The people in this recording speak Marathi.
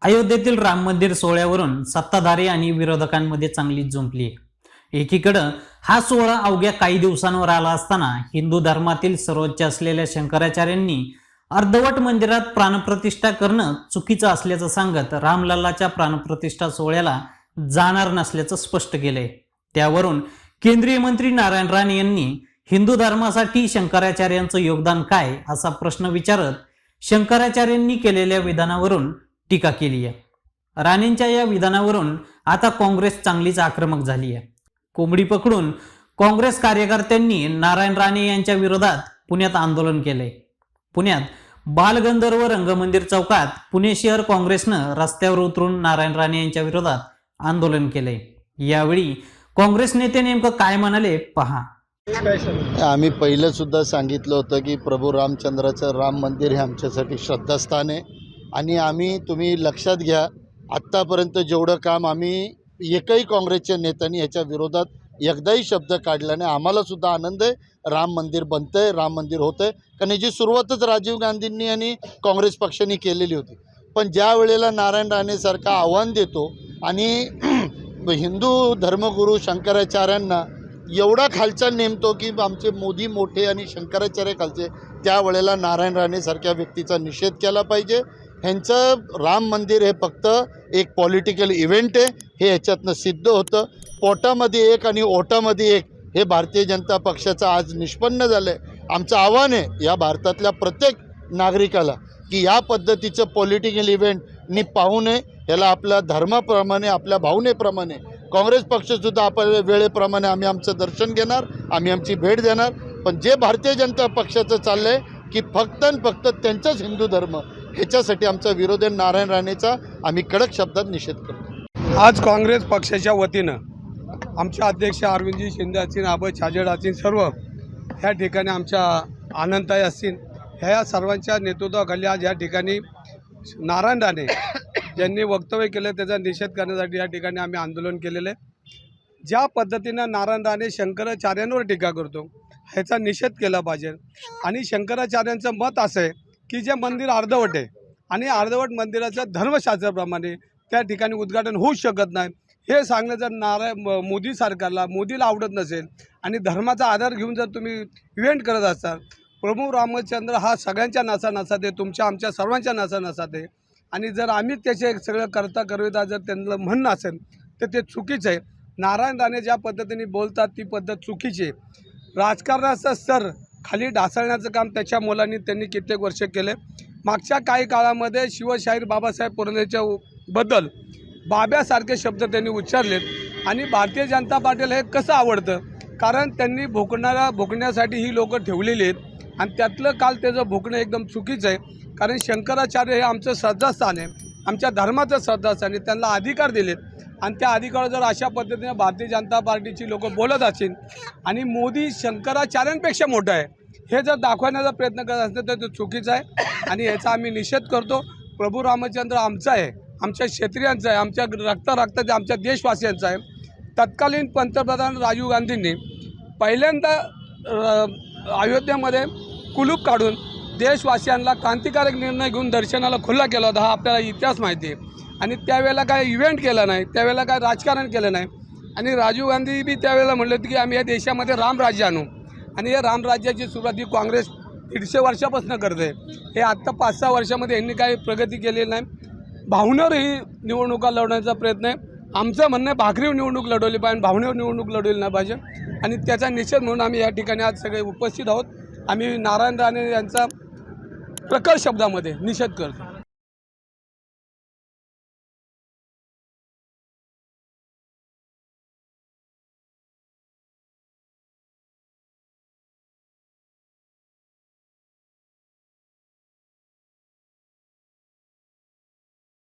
अयोध्येतील राम मंदिर सोहळ्यावरून सत्ताधारी आणि विरोधकांमध्ये चांगलीच जुंपली आहे। एकीकडं हा सोहळा अवघ्या काही दिवसांवर आला असताना हिंदू धर्मातील सर्वोच्च असलेल्या शंकराचार्यांनी अर्धवट मंदिरात प्राणप्रतिष्ठा करणं चुकीचं असल्याचं सांगत रामलल्लाच्या प्राणप्रतिष्ठा सोहळ्याला जाणार नसल्याचं स्पष्ट केलंय। त्यावरून केंद्रीय मंत्री नारायण राणे यांनी हिंदू धर्मासाठी शंकराचार्यांचं योगदान काय असा प्रश्न विचारत शंकराचार्यांनी केलेल्या विधानावरून टीका केली आहे। राणेंच्या या विधानावरून आता काँग्रेस चांगलीच आक्रमक झाली आहे। कोंबडी पकडून काँग्रेस कार्यकर्त्यांनी नारायण राणे यांच्या विरोधात पुण्यात आंदोलन केलंय। पुण्यात बालगंधर्व रंगमंदिर चौकात पुणे शहर काँग्रेसनं रस्त्यावर उतरून नारायण राणे यांच्या विरोधात आंदोलन केलंय। यावेळी काँग्रेस नेते नेमकं काय म्हणाले पहा। आम्ही पहिलं सुद्धा सांगितलं होतं की प्रभू रामचंद्राचं राम मंदिर हे आमच्यासाठी श्रद्धास्थान आहे आणि तुम्ही लक्षात घ्या, आत्तापर्यंत जेवढं काम आम्ही एकही काँग्रेसच्या नेत्यांनी याच्या विरोधात एकदाही शब्द काढला नाही। आम्हाला सुद्धा आनंद आहे, राम मंदिर बनतंय, राम मंदिर होतंय, कारण याची सुरुवातच राजीव गांधींनी आणि काँग्रेस पक्षाने केलेली होती। पण ज्या वेळेला नारायण राणेसारखा आव्हान देतो आणि हिंदू धर्मगुरू शंकराचार्यांना एवढा खालचा नेमतो की आमचे मोदी मोठे आणि शंकराचार्य खालचे, त्यावेळेला नारायण राणेसारख्या व्यक्तीचा निषेध केला पाहिजे। ह्यांचं राम मंदिर हे फक्त एक पॉलिटिकल इव्हेंट आहे, हे याच्यातनं सिद्ध होतं। पोटामध्ये एक आणि ओटामध्ये एक हे भारतीय जनता पक्षाचं आज निष्पन्न झालं आहे। आमचं आव्हान आहे या भारतातल्या प्रत्येक नागरिकाला की या पद्धतीचं पॉलिटिकल इव्हेंटनी पाहू नये। याला आपल्या धर्माप्रमाणे, आपल्या भावनेप्रमाणे काँग्रेस पक्षसुद्धा आपल्या वेळेप्रमाणे आम्ही आमचं दर्शन घेणार, आम्ही आमची भेट देणार। पण जे भारतीय जनता पक्षाचं चाललं आहे की फक्त आणि फक्त त्यांचाच हिंदू धर्म, ह्याच्यासाठी आमचा विरोध आहे। नारायण राणेचा आम्ही कडक शब्दात निषेध करतो। आज काँग्रेस पक्षाच्या वतीनं आमचे अध्यक्ष अरविंदजी शिंदे असतील, आबा छाजेड असतील, सर्व ह्या ठिकाणी आमच्या आनंदताई असतील, ह्या सर्वांच्या नेतृत्वाखाली आज या ठिकाणी नारायण राणे ज्यांनी वक्तव्य केलं त्याचा निषेध करण्यासाठी या ठिकाणी आम्ही आंदोलन केलेलं आहे। ज्या पद्धतीनं नारायण राणे शंकराचार्यांवर टीका करतो ह्याचा निषेध केला पाहिजे। आणि शंकराचार्यांचं मत असं आहे की जे मंदिर अर्धवट आहे आणि अर्धवट मंदिराचं धर्मशास्त्राप्रमाणे त्या ठिकाणी उद्घाटन होऊ शकत नाही, हे सांगणं जर मोदी सरकारला, मोदीला आवडत नसेल आणि धर्माचा आधार घेऊन जर तुम्ही इव्हेंट करत असाल, प्रभू रामचंद्र हा सगळ्यांच्या नासानासात आहे, तुमच्या आमच्या सर्वांच्या नासानासात आहे। आणि जर आम्ही त्याचे सगळं करता जर त्यांना म्हणणं असेल तर ते चुकीचं आहे। नारायण राणे ज्या पद्धतीने बोलतात ती पद्धत चुकीची आहे। राजकारणाचा स्तर खाली ढासळण्याचं काम त्याच्या मुलांनी त्यांनी कित्येक वर्ष केले। मागच्या काही काळामध्ये शिवशाहीर बाबासाहेब पुरंदरेच्या बद्दल बाब्यासारखे शब्द त्यांनी उच्चारलेत आणि भारतीय जनता पार्टीला हे कसं आवडतं, कारण त्यांनी भुकण्यासाठी ही लोकं ठेवलेली आहेत आणि त्यातलं काल त्याचं भुकणं एकदम चुकीचं आहे। कारण शंकराचार्य हे आमचं श्रद्धास्थान आहे, आमच्या धर्माचं श्रद्धास्थान आहे, त्यांना अधिकार दिलेत आणि त्या अधिकार जर अशा पद्धतीने भारतीय जनता पार्टीची लोकं बोलत असतील आणि मोदी शंकराचार्यांपेक्षा मोठा आहे हे जर दाखवण्याचा प्रयत्न करत असतील तर ते चुकीचं आहे आणि याचा आम्ही निषेध करतो। प्रभू रामचंद्र आमचा आहे, आमच्या क्षत्रियांचा आहे, आमच्या रक्ताचं आमच्या देशवासियांचा आहे। तत्कालीन पंतप्रधान राजीव गांधींनी पहिल्यांदा अयोध्येमध्ये कुलूप काढून देशवासियांना क्रांतिकारक निर्णय घेऊन दर्शनाला खुला केला होता, हा आपल्याला इतिहास माहिती आहे। आणि त्यावेळेला काय इव्हेंट केला नाही, त्यावेळेला काय राजकारण केलं नाही आणि राजीव गांधी बी त्यावेळेला म्हणले होते की आम्ही या देशामध्ये रामराज्य आणू आणि या रामराज्याची सुरुवात ही काँग्रेस 150 वर्षापासून करते। हे आत्ता 5-6 वर्षामध्ये यांनी काही प्रगती केलेली नाही। भावनेवर ही निवडणुका लढवण्याचा प्रयत्न आहे। आमचं म्हणणं आहे भाकरीवर निवडणूक लढवली पाहिजे, भावनेवर निवडणूक लढवली नाही पाहिजे आणि त्याचा निषेध म्हणून आम्ही या ठिकाणी आज सगळे उपस्थित आहोत। आम्ही नारायण राणे यांचा प्रखर शब्दामध्ये निषेध करतो।